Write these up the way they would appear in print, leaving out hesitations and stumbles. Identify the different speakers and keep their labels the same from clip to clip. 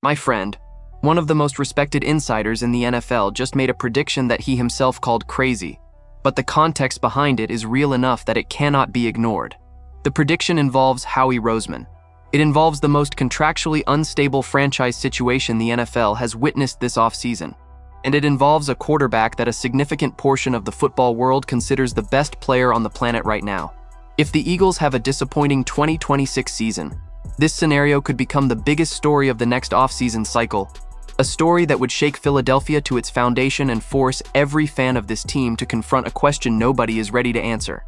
Speaker 1: My friend, one of the most respected insiders in the NFL, just made a prediction that he himself called crazy, but the context behind it is real enough that it cannot be ignored. The prediction involves Howie Roseman. It involves the most contractually unstable franchise situation the NFL has witnessed this offseason. And it involves a quarterback that a significant portion of the football world considers the best player on the planet right now. If the Eagles have a disappointing 2026 season, this scenario could become the biggest story of the next offseason cycle, a story that would shake Philadelphia to its foundation and force every fan of this team to confront a question nobody is ready to answer.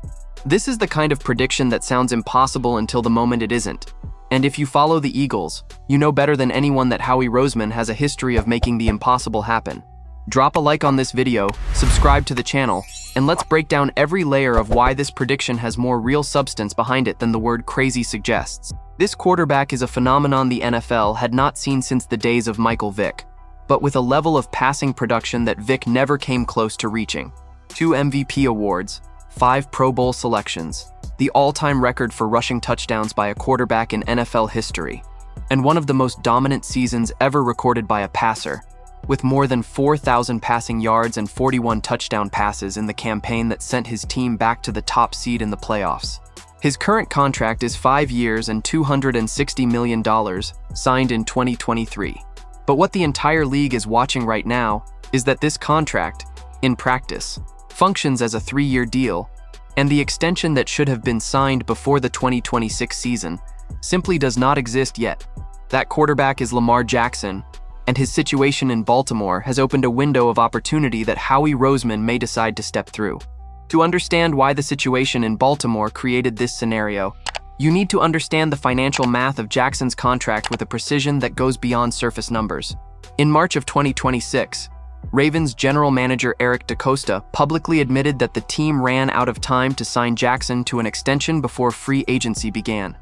Speaker 1: This is the kind of prediction that sounds impossible until the moment it isn't. And if you follow the Eagles, you know better than anyone that Howie Roseman has a history of making the impossible happen. Drop a like on this video, subscribe to the channel, and let's break down every layer of why this prediction has more real substance behind it than the word crazy suggests. This quarterback is a phenomenon the NFL had not seen since the days of Michael Vick, but with a level of passing production that Vick never came close to reaching. 2 MVP awards, 5 Pro Bowl selections, the all-time record for rushing touchdowns by a quarterback in NFL history, and one of the most dominant seasons ever recorded by a passer, with more than 4,000 passing yards and 41 touchdown passes in the campaign that sent his team back to the top seed in the playoffs. His current contract is 5 years and $260 million, signed in 2023. But what the entire league is watching right now is that this contract, in practice, functions as a 3-year deal, and the extension that should have been signed before the 2026 season simply does not exist yet. That quarterback is Lamar Jackson, and his situation in Baltimore has opened a window of opportunity that Howie Roseman may decide to step through. To understand why the situation in Baltimore created this scenario, you need to understand the financial math of Jackson's contract with a precision that goes beyond surface numbers. In March of 2026, Ravens general manager Eric DeCosta publicly admitted that the team ran out of time to sign Jackson to an extension before free agency began.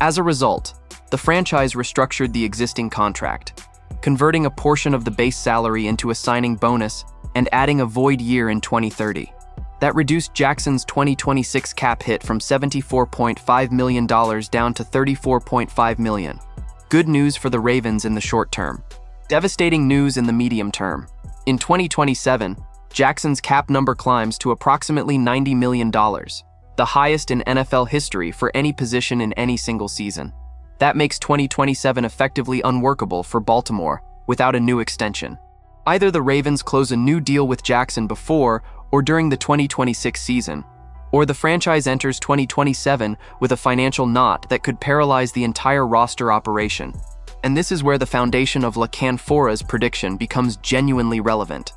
Speaker 1: As a result, the franchise restructured the existing contract, converting a portion of the base salary into a signing bonus and adding a void year in 2030. That reduced Jackson's 2026 cap hit from $74.5 million down to $34.5 million. Good news for the Ravens in the short term. Devastating news in the medium term. In 2027, Jackson's cap number climbs to approximately $90 million, the highest in NFL history for any position in any single season. That makes 2027 effectively unworkable for Baltimore without a new extension. Either the Ravens close a new deal with Jackson before or during the 2026 season, or the franchise enters 2027 with a financial knot that could paralyze the entire roster operation. And this is where the foundation of Canfora's prediction becomes genuinely relevant.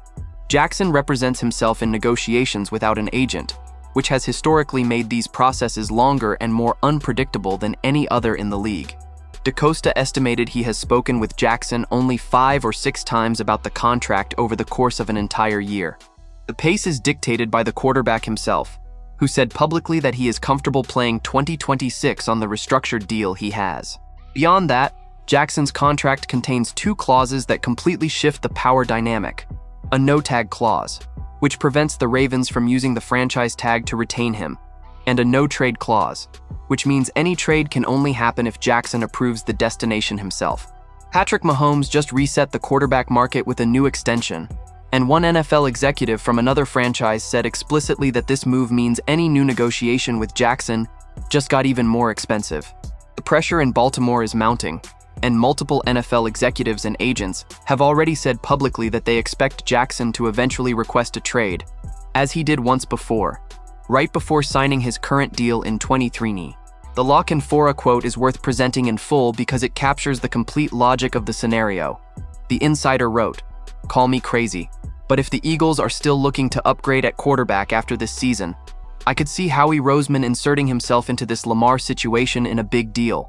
Speaker 1: Jackson represents himself in negotiations without an agent, which has historically made these processes longer and more unpredictable than any other in the league. DeCosta estimated he has spoken with Jackson only 5 or 6 times about the contract over the course of an entire year. The pace is dictated by the quarterback himself, who said publicly that he is comfortable playing 2026 on the restructured deal he has. Beyond that, Jackson's contract contains 2 clauses that completely shift the power dynamic. A no-tag clause, which prevents the Ravens from using the franchise tag to retain him, and a no-trade clause, which means any trade can only happen if Jackson approves the destination himself. Patrick Mahomes just reset the quarterback market with a new extension, and one NFL executive from another franchise said explicitly that this move means any new negotiation with Jackson just got even more expensive. The pressure in Baltimore is mounting, and multiple NFL executives and agents have already said publicly that they expect Jackson to eventually request a trade, as he did once before, right before signing his current deal in 2023. The Canfora quote is worth presenting in full because it captures the complete logic of the scenario. The insider wrote, "Call me crazy, but if the Eagles are still looking to upgrade at quarterback after this season, I could see Howie Roseman inserting himself into this Lamar situation in a big deal.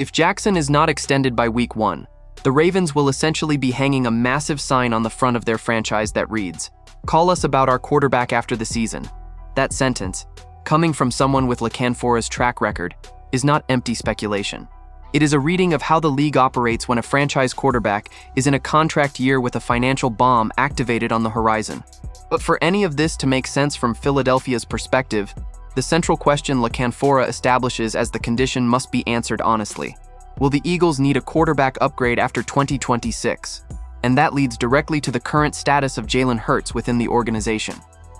Speaker 1: If Jackson is not extended by week 1, the Ravens will essentially be hanging a massive sign on the front of their franchise that reads, 'Call us about our quarterback after the season.' That sentence, coming from someone with Canfora's track record, is not empty speculation. It is a reading of how the league operates when a franchise quarterback is in a contract year with a financial bomb activated on the horizon. But for any of this to make sense from Philadelphia's perspective, the central question Canfora establishes as the condition must be answered honestly. Will the Eagles need a quarterback upgrade after 2026? And that leads directly to the current status of Jalen Hurts within the organization.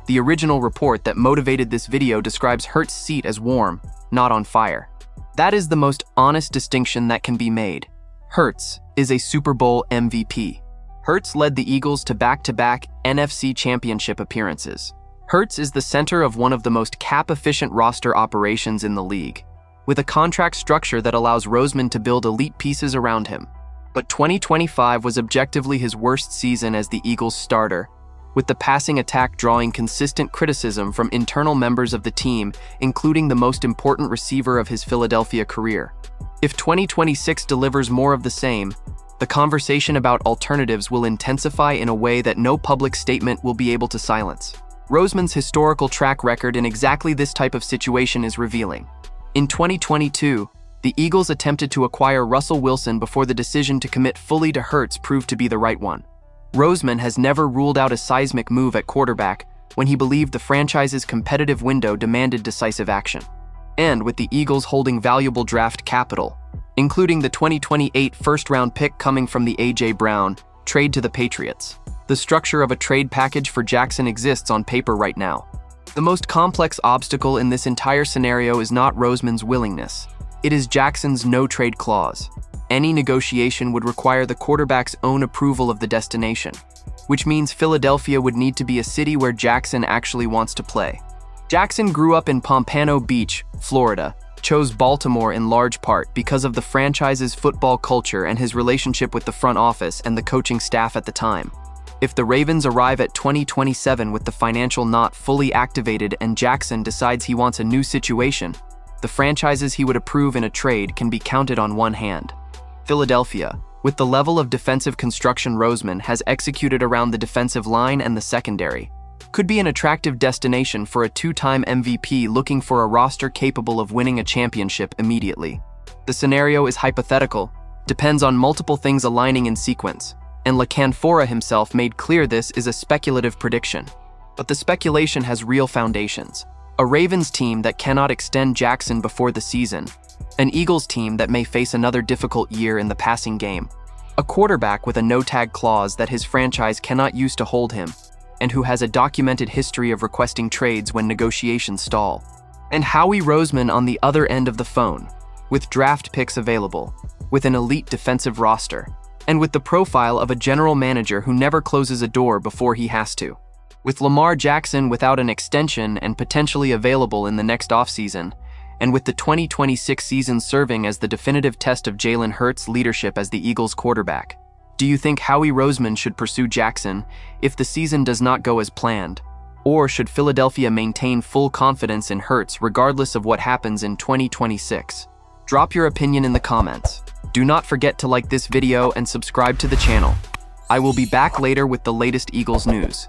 Speaker 1: The original report that motivated this video describes Hurts' seat as warm, not on fire. That is the most honest distinction that can be made. Hurts is a Super Bowl MVP. Hurts led the Eagles to back-to-back NFC Championship appearances. Hurts is the center of one of the most cap-efficient roster operations in the league, with a contract structure that allows Roseman to build elite pieces around him. But 2025 was objectively his worst season as the Eagles' starter, with the passing attack drawing consistent criticism from internal members of the team, including the most important receiver of his Philadelphia career. If 2026 delivers more of the same, the conversation about alternatives will intensify in a way that no public statement will be able to silence. Roseman's historical track record in exactly this type of situation is revealing. In 2022, the Eagles attempted to acquire Russell Wilson before the decision to commit fully to Hurts proved to be the right one. Roseman has never ruled out a seismic move at quarterback when he believed the franchise's competitive window demanded decisive action. And with the Eagles holding valuable draft capital, including the 2028 first-round pick coming from the A.J. Brown trade to the Patriots, the structure of a trade package for Jackson exists on paper right now. The most complex obstacle in this entire scenario is not Roseman's willingness. It is Jackson's no-trade clause. Any negotiation would require the quarterback's own approval of the destination, which means Philadelphia would need to be a city where Jackson actually wants to play. Jackson grew up in Pompano Beach, Florida, chose Baltimore in large part because of the franchise's football culture and his relationship with the front office and the coaching staff at the time. If the Ravens arrive at 2027 with the financial knot fully activated and Jackson decides he wants a new situation, the franchises he would approve in a trade can be counted on one hand. Philadelphia, with the level of defensive construction Roseman has executed around the defensive line and the secondary, could be an attractive destination for a two-time MVP looking for a roster capable of winning a championship immediately. The scenario is hypothetical, depends on multiple things aligning in sequence, and Canfora himself made clear this is a speculative prediction. But the speculation has real foundations. A Ravens team that cannot extend Jackson before the season, an Eagles team that may face another difficult year in the passing game, a quarterback with a no-tag clause that his franchise cannot use to hold him, and who has a documented history of requesting trades when negotiations stall, and Howie Roseman on the other end of the phone, with draft picks available, with an elite defensive roster, and with the profile of a general manager who never closes a door before he has to. With Lamar Jackson without an extension and potentially available in the next offseason, and with the 2026 season serving as the definitive test of Jalen Hurts' leadership as the Eagles' quarterback, do you think Howie Roseman should pursue Jackson if the season does not go as planned? Or should Philadelphia maintain full confidence in Hurts regardless of what happens in 2026? Drop your opinion in the comments. Do not forget to like this video and subscribe to the channel. I will be back later with the latest Eagles news.